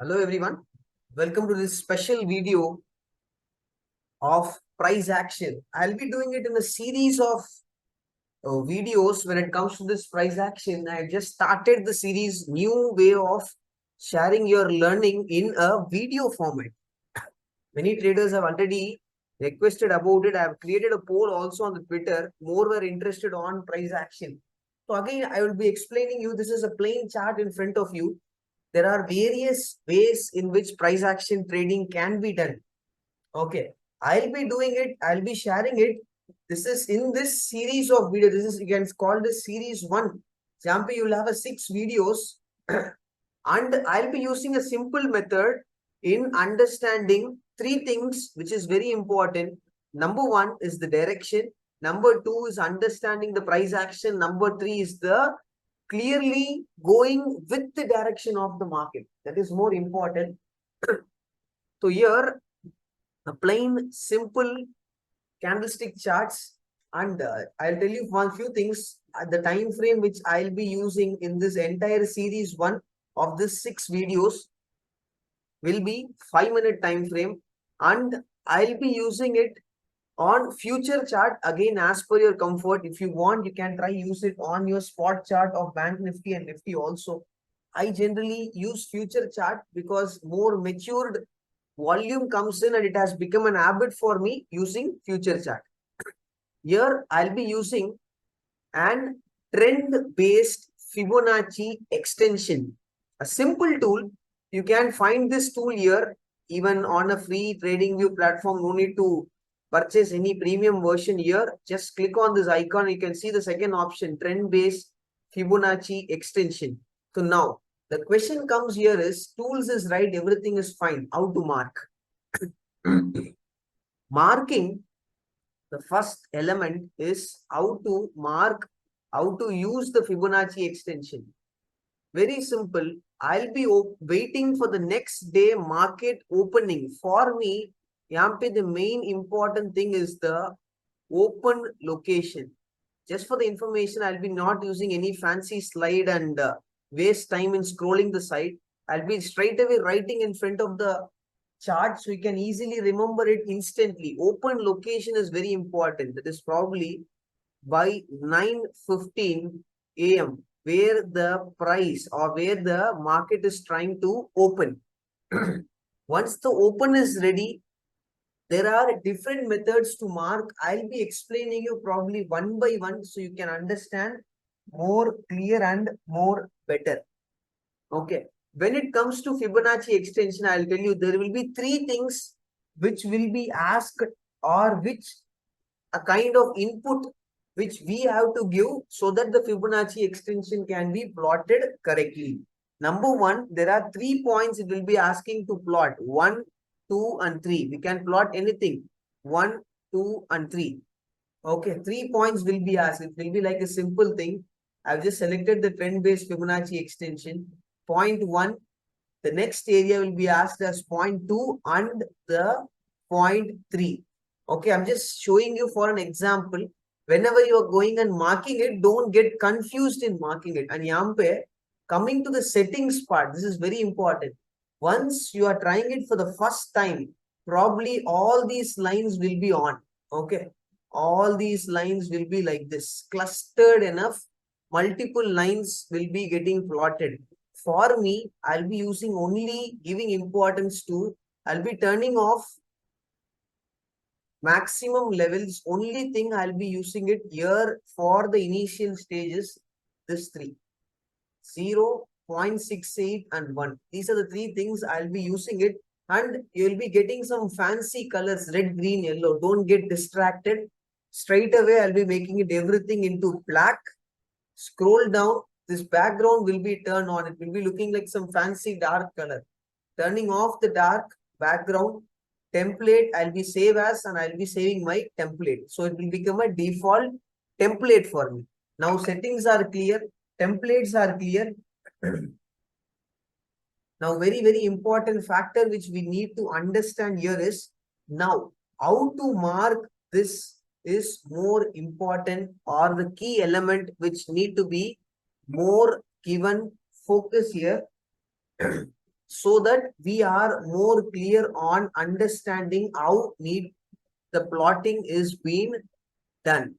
Hello everyone, welcome to this special video of price action. I'll be doing it in a series of videos when it comes to this price action. I just started the series new way of sharing your learning in a video format. Many traders have already requested about it. I have created a poll also on the Twitter. More were interested on price action. So again, I will be explaining you. This is a plain chart in front of you. There are various ways in which price action trading can be done. Okay, I'll be doing it. I'll be sharing it. This is in this series of videos. This is, you can call this series one. Example, you'll have a 6 videos and I'll be using a simple method in understanding 3 things, which is very important. Number 1 is the direction. Number 2 is understanding the price action. Number 3 is the clearly going with the direction of the market. That is more important. So here, a plain, simple candlestick charts, and I'll tell you one few things. The time frame which I'll be using in this entire series one of this 6 videos will be 5-minute time frame, and I'll be using it on future chart again as per your comfort. If you want, you can try use it on your spot chart of Bank Nifty and Nifty also. I generally use future chart because more matured volume comes in and it has become an habit for me using future chart. Here I'll be using an trend based Fibonacci extension, a simple tool. You can find this tool here even on a free TradingView platform. No need to purchase any premium version here. Just click on this icon. You can see the second option, trend based Fibonacci extension. So now the question comes here is, tools is right, everything is fine. How to mark? Marking, the first element is how to mark, how to use the Fibonacci extension. Very simple. I'll be waiting for the next day market opening. For me, the main important thing is the open location. Just for the information, I'll be not using any fancy slide and waste time in scrolling the site. I'll be straight away writing in front of the chart so you can easily remember it instantly. Open location is very important. That is probably by 9:15 a.m. where the price or where the market is trying to open. Once the open is ready, there are different methods to mark. I'll be explaining you probably one by one so you can understand more clear and more better. Okay. When it comes to Fibonacci extension, I'll tell you there will be 3 things which will be asked, or which a kind of input which we have to give so that the Fibonacci extension can be plotted correctly. Number 1, there are 3 points it will be asking to plot. 1, 2 and 3. We can plot anything. 1, 2 and 3. Okay, 3 points will be asked. It will be like a simple thing. I've just selected the trend-based Fibonacci extension. Point 1, the next area will be asked as point 2 and the point 3. Okay, I'm just showing you for an example. Whenever you are going and marking it, don't get confused in marking it. And yampe, coming to the settings part, this is very important. Once you are trying it for the first time, probably all these lines will be on. Okay, all these lines will be like this, clustered enough. Multiple lines will be getting plotted. For me, I'll be using only giving importance to, I'll be turning off maximum levels. Only thing I'll be using it here for the initial stages, this 3. 0, 0.68 and 1. These are the 3 things I'll be using it, and you'll be getting some fancy colors, red, green, yellow. Don't get distracted. Straight away, I'll be making it everything into black. Scroll down. This background will be turned on. It will be looking like some fancy dark color. Turning off the dark background. Template, I'll be save as, and I'll be saving my template. So it will become a default template for me. Now settings are clear. Templates are clear. Now, very important factor which we need to understand here is, now how to mark this is more important, or the key element which need to be more given focus here. so that we are more clear on understanding how neat the plotting is being done.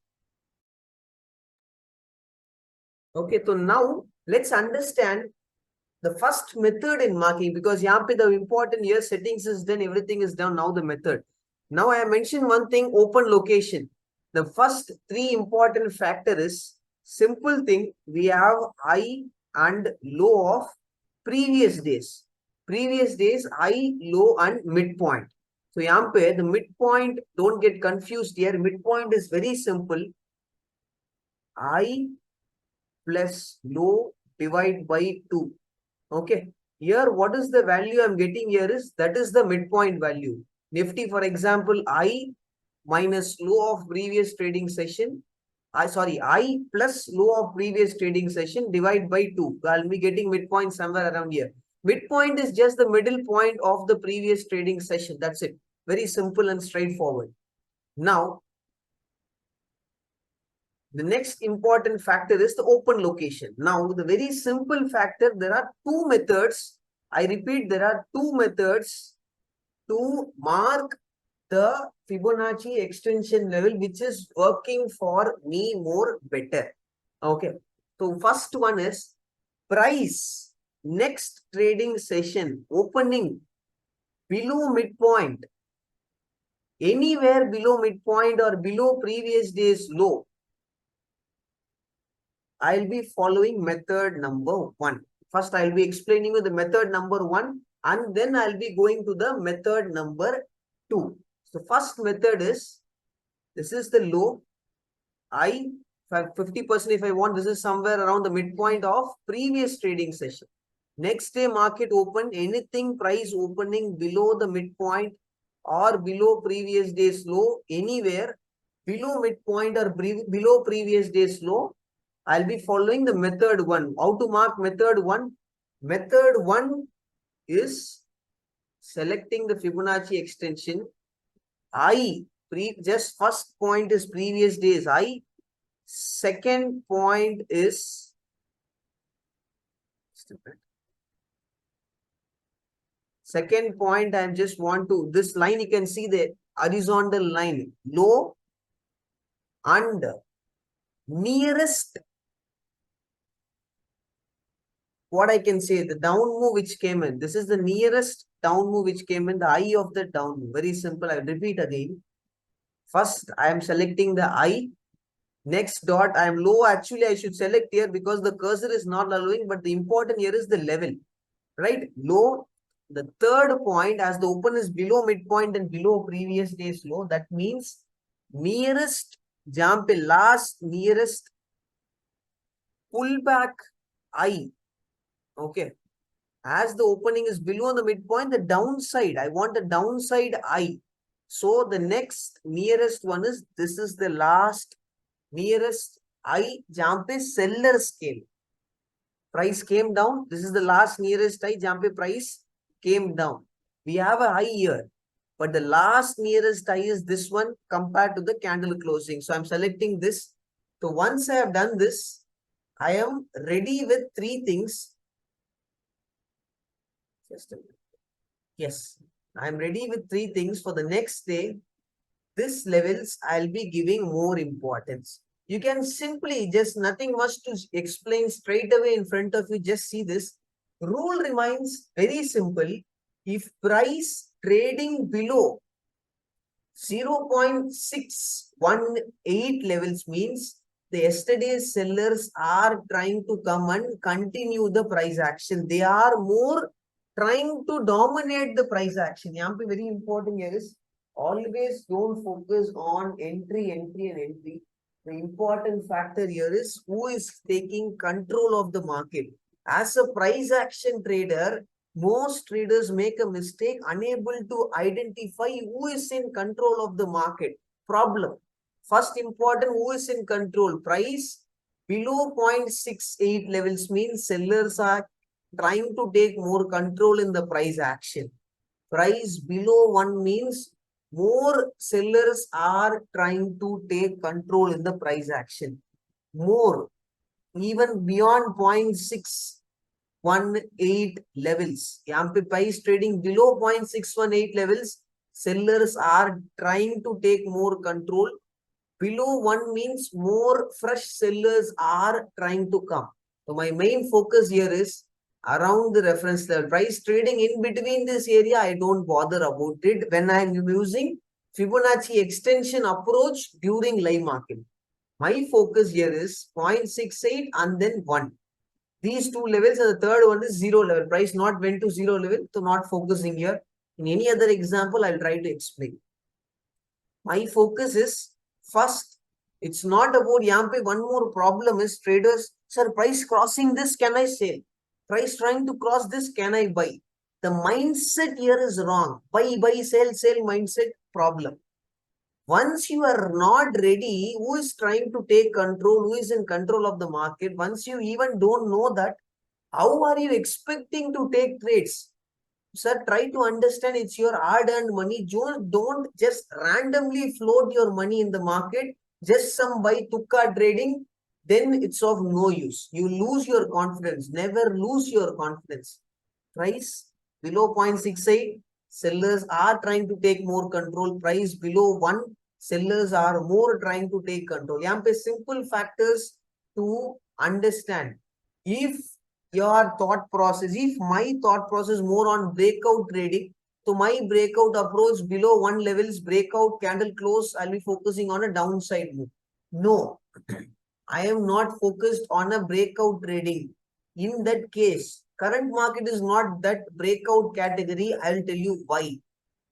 Okay, so now let's understand the first method in marking, because यहाँ पे the important here settings is done, everything is done. Now the method. Now I mentioned one thing, open location. The first three important factor is simple thing. We have high and low of previous days. Previous days, high, low and midpoint. So यहाँ पे the midpoint, don't get confused here. Midpoint is very simple. High plus low divide by 2. Okay. Here, what is the value I'm getting here is, that is the midpoint value. Nifty, for example, I minus low of previous trading session. I plus low of previous trading session divide by 2. I'll be getting midpoint somewhere around here. Midpoint is just the middle point of the previous trading session. That's it. Very simple and straightforward. Now, the next important factor is the open location. Now, the very simple factor, there are two methods. I repeat, there are two methods to mark the Fibonacci extension level, which is working for me more better. Okay. So, first one is price next trading session opening below midpoint, anywhere below midpoint or below previous day's low. I'll be following method number 1. First, I'll be explaining you the method number 1, and then I'll be going to the method number 2. So, first method is, this is the low. 50% if I want, this is somewhere around the midpoint of previous trading session. Next day market open, anything price opening below the midpoint or below previous day's low, anywhere below midpoint or below previous day's low, I'll be following the method 1. How to mark method 1? Method 1 is selecting the Fibonacci extension. Just first point is previous days I. Second point is second point, I just want to, this line you can see the horizontal line, low and nearest, what I can say, the down move which came in. This is the nearest down move which came in, the eye of the down move. Very simple. I repeat again. First, I am selecting the eye. Next dot, I am low. Actually, I should select here because the cursor is not allowing, but the important here is the level, right? Low. The third point, as the open is below midpoint and below previous day's low, that means nearest jump, last nearest pullback eye. Okay. As the opening is below the midpoint, the downside, I want the downside eye. So the next nearest one is, this is the last nearest eye, jump is seller scale. Price came down. This is the last nearest eye, jump price came down. We have a high here, but the last nearest eye is this one compared to the candle closing. So I'm selecting this. So once I have done this, I am ready with three things. Just a minute. Yes, I'm ready with three things for the next day. This levels I'll be giving more importance. You can simply, just nothing much to explain straight away in front of you. Just see this. Rule remains very simple. If price trading below 0.618 levels means the yesterday's sellers are trying to come and continue the price action. They are more trying to dominate the price action. Here, very important here is, always don't focus on entry. The important factor here is who is taking control of the market. As a price action trader, most traders make a mistake, unable to identify who is in control of the market. Problem. First important, who is in control? Price below 0.68 levels means sellers are trying to take more control in the price action. Price below 1 means more sellers are trying to take control in the price action. More, even beyond 0.6, 0.618 levels. Yampi price trading below 0.618 levels. Sellers are trying to take more control. Below 1 means more fresh sellers are trying to come. So my main focus here is around the reference level. Price trading in between this area, I don't bother about it when I'm using Fibonacci extension approach during live market. My focus here is 0.68 and then 1. These two levels, and the third one is 0 level. Price not went to 0 level, so not focusing here. In any other example, I'll try to explain. My focus is first, it's not about Yampe. One more problem is traders, sir, price crossing this, can I sell? Price trying to cross this, can I buy? The mindset here is wrong. Buy, sell mindset problem. Once you are not ready, who is trying to take control, who is in control of the market, once you even don't know that, how are you expecting to take trades? Sir, try to understand it's your hard-earned money. Don't just randomly float your money in the market. Just some buy tukka trading, then it's of no use. You lose your confidence. Never lose your confidence. Price below 0.68, sellers are trying to take more control. Price below 1, sellers are more trying to take control. Yampe simple factors to understand. If your thought process, if my thought process more on breakout trading, so my breakout approach below 1 levels, breakout candle close, I'll be focusing on a downside move. No, I am not focused on a breakout trading. In that case, current market is not that breakout category. I will tell you why.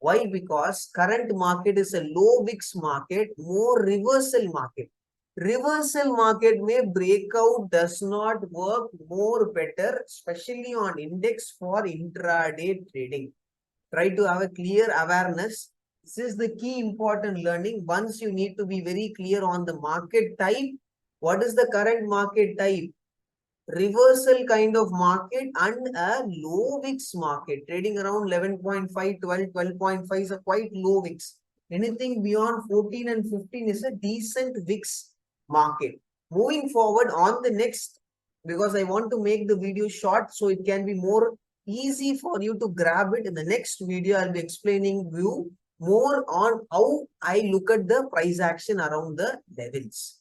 Why? Because current market is a low VIX market, more reversal market. Reversal market may breakout does not work more better, especially on index for intraday trading. Try to have a clear awareness. This is the key important learning. Once you need to be very clear on the market type. What is the current market type? Reversal kind of market and a low VIX market. Trading around 11.5, 12, 12.5 is a quite low VIX. Anything beyond 14 and 15 is a decent VIX market. Moving forward on the next, because I want to make the video short so it can be more easy for you to grab it. In the next video, I'll be explaining you more on how I look at the price action around the levels.